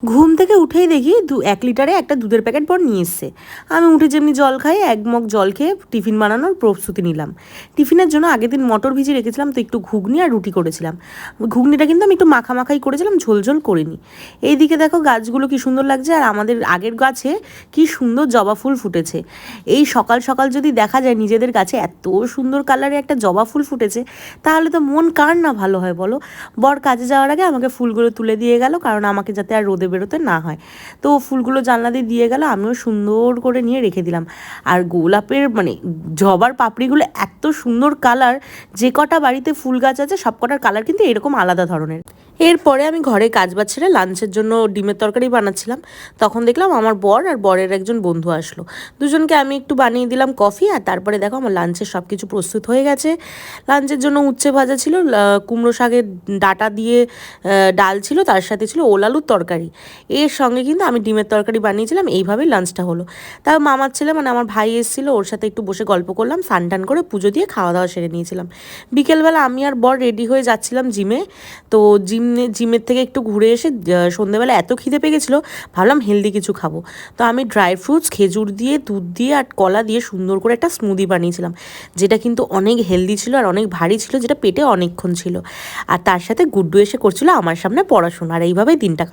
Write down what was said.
ঘুম থেকে উঠেই দেখি 1 লিটারে একটা দুধের প্যাকেট বর নিয়ে এসছে। আমি উঠে যেমনি জল খাই, 1 মগ জল খেয়ে টিফিন বানানোর প্রস্তুতি নিলাম। টিফিনের জন্য আগের দিন মটর ভিজিয়ে রেখেছিলাম, তো একটু ঘুগনি আর রুটি করেছিলাম। ঘুগনিটা কিন্তু আমি একটু মাখামাখাই করেছিলাম, ঝোল ঝোল করিনি। এইদিকে দেখো গাছগুলো কি সুন্দর লাগছে, আর আমাদের আগের গাছে কি সুন্দর জবা ফুল ফুটেছে। এই সকাল সকাল যদি দেখা যায় নিজেদের গাছে এত সুন্দর কালারে একটা জবা ফুল ফুটেছে, তাহলে তো মন কার না ভালো হয় বলো। বর কাজে যাওয়ার আগে আমাকে ফুলগুলো তুলে দিয়ে গেল, কারণ আমাকে যাতে আর রোদে বেরোতে না হয়। তো ফুলগুলো জানলা দিয়ে গেল, আমিও সুন্দর করে নিয়ে রেখে দিলাম। আর গোলাপের মানে জবার পাপড়িগুলো এত সুন্দর কালার, যে কটা বাড়িতে ফুল গাছ আছে সব কটার কালার কিন্তু এরকম আলাদা ধরনের। এরপরে আমি ঘরে কাজ বাজ ছেড়ে লাঞ্চের জন্য ডিমের তরকারি বানাচ্ছিলাম। তখন দেখলাম আমার বর আর বরের একজন বন্ধু আসলো। দুজনকে আমি একটু বানিয়ে দিলাম কফি, আর তারপরে দেখো আমার লাঞ্চের সব কিছু প্রস্তুত হয়ে গেছে। লাঞ্চের জন্য উচ্ছে ভাজা ছিল, কুমড়ো শাকের ডাঁটা দিয়ে ডাল ছিল, তার সাথে ছিল ওল আলুর তরকারি। এর সঙ্গে কিন্তু আমি ডিমের তরকারি বানিয়েছিলাম। এইভাবেই লাঞ্চটা হলো। তাও মামার ছেলে মানে আমার ভাই এসেছিলো, ওর সাথে একটু বসে গল্প করলাম, স্নান টান করে পুজো দিয়ে খাওয়া দাওয়া সেরে নিয়েছিলাম। বিকেলবেলা আমি আর বর রেডি হয়ে যাচ্ছিলাম জিমে। তো জিমের থেকে একটু ঘুরে এসে সন্ধ্যেবেলা এত খিদে পেয়ে গেছিলো, ভাবলাম হেলদি কিছু খাবো। তো আমি ড্রাই ফ্রুটস, খেজুর দিয়ে, দুধ দিয়ে আর কলা দিয়ে সুন্দর করে একটা স্মুদি বানিয়েছিলাম, যেটা কিন্তু অনেক হেলদি ছিল আর অনেক ভারী ছিল, যেটা পেটে অনেকক্ষণ ছিল। আর তার সাথে গুড্ডু এসে করছিল আমার সামনে পড়াশোনা, আর এইভাবেই দিনটা